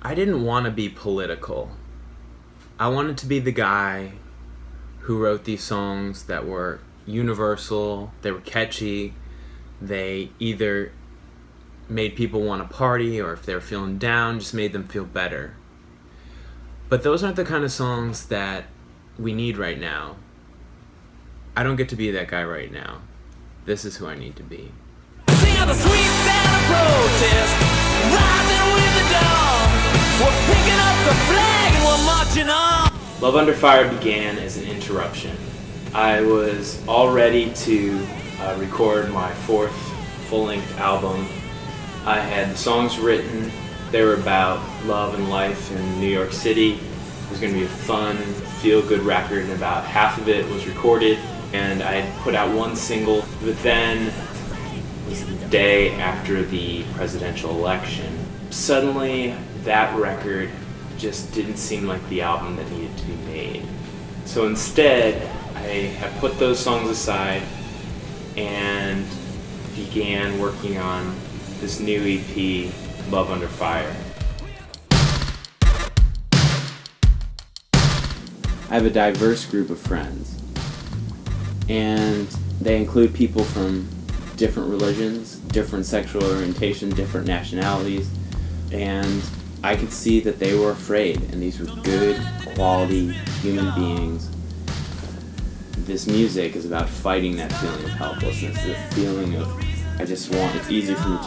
I didn't want to be political. I wanted to be the guy who wrote these songs that were universal, they were catchy, they either made people want to party, or if they were feeling down, just made them feel better. But those aren't the kind of songs that we need right now. I don't get to be that guy right now. This is who I need to be. Sing out the sweet sound of protest, rising with the dawn. We're picking up the flag and we're marching on. Love Under Fire began as an interruption. I was all ready to record my fourth full-length album. I had the songs written. They were about love and life in New York City. It was going to be a fun, feel-good record, and about half of it was recorded. And I had put out one single, but then it was the day after the presidential election. Suddenly, that record just didn't seem like the album that needed to be made. So instead, I have put those songs aside and began working on this new EP, Love Under Fire. I have a diverse group of friends, and they include people from different religions, different sexual orientation, different nationalities, and I could see that they were afraid, and these were good, quality human beings. This music is about fighting that feeling of helplessness, the feeling of it's easy for me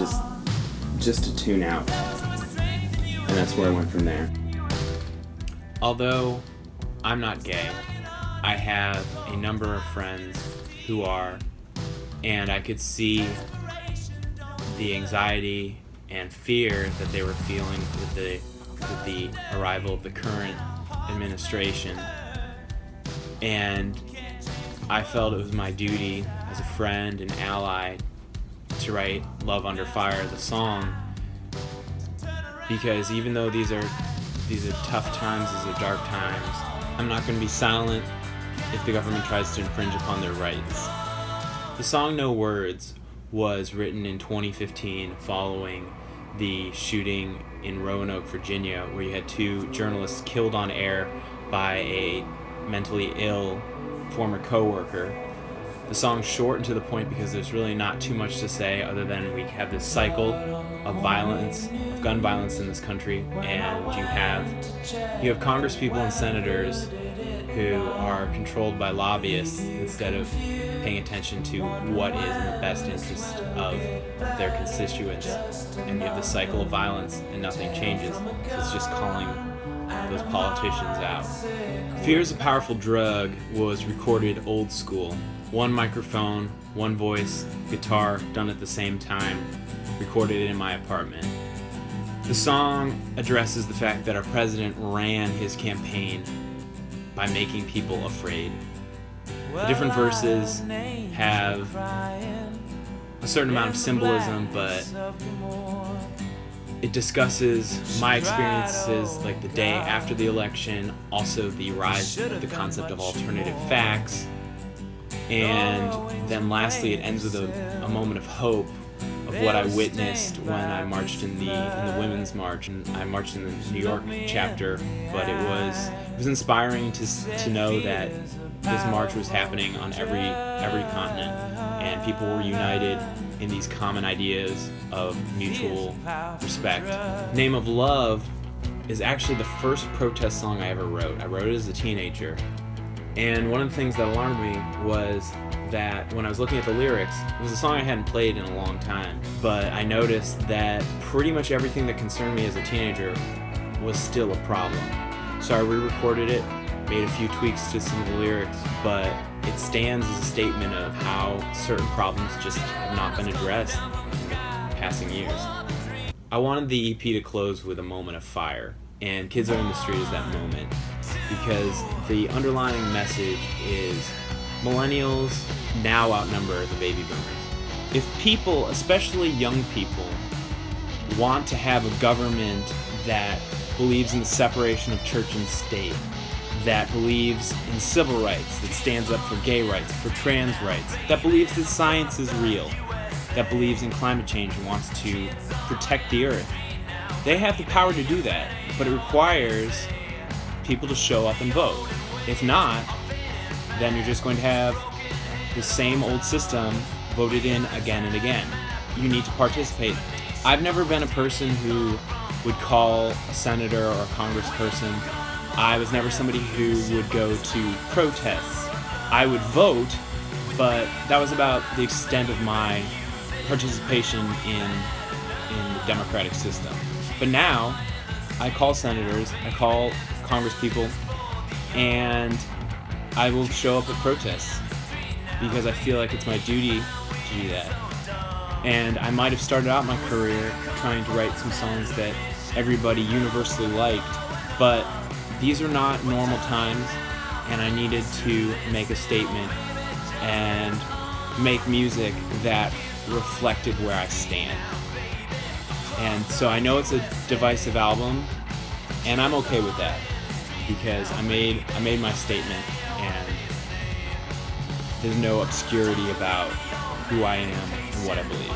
just to tune out. And that's where I went from there. Although I'm not gay, I have a number of friends who are, and I could see the anxiety and fear that they were feeling with the arrival of the current administration. And I felt it was my duty as a friend and ally to write Love Under Fire, the song, because even though these are tough times, these are dark times, I'm not going to be silent if the government tries to infringe upon their rights. The song No Words was written in 2015 following the shooting in Roanoke, Virginia, where you had two journalists killed on air by a mentally ill former co-worker. The song's short and to the point because there's really not too much to say other than we have this cycle of violence, of gun violence in this country, and you have congresspeople and senators who are controlled by lobbyists instead of paying attention to what is in the best interest of their constituents. And you have this cycle of violence and nothing changes. So it's just calling those politicians out. Fear is a Powerful Drug was recorded old school. One microphone, one voice, guitar, done at the same time, recorded in my apartment. The song addresses the fact that our president ran his campaign by making people afraid. The different verses have a certain amount of symbolism, but it discusses my experiences like the day after the election, also the rise of the concept of alternative facts, and then lastly it ends with a moment of hope of what I witnessed when I marched in the Women's March, and I marched in the New York chapter, but it was inspiring to know that this march was happening on every continent, and people were united in these common ideas of mutual respect. Name of Love is actually the first protest song I ever wrote. I wrote it as a teenager, and one of the things that alarmed me was that when I was looking at the lyrics, it was a song I hadn't played in a long time, but I noticed that pretty much everything that concerned me as a teenager was still a problem. So I re-recorded it, made a few tweaks to some of the lyrics, but it stands as a statement of how certain problems just have not been addressed in the passing years. I wanted the EP to close with a moment of fire, and Kids Are in the Street is that moment, because the underlying message is millennials now outnumber the baby boomers. If people, especially young people, want to have a government that believes in the separation of church and state, that believes in civil rights, that stands up for gay rights, for trans rights, that believes that science is real, that believes in climate change and wants to protect the earth, They have the power to do that, but it requires people to show up and vote. If not, then you're just going to have the same old system voted in again and again. You need to participate. I've never been a person who would call a senator or a congressperson. I was never somebody who would go to protests. I would vote, but that was about the extent of my participation in the democratic system. But now, I call senators, I call congresspeople, and I will show up at protests because I feel like it's my duty to do that. And I might have started out my career trying to write some songs that everybody universally liked, but these are not normal times, and I needed to make a statement and make music that reflected where I stand. And so I know it's a divisive album, and I'm okay with that because I made my statement, and there's no obscurity about who I am and what I believe.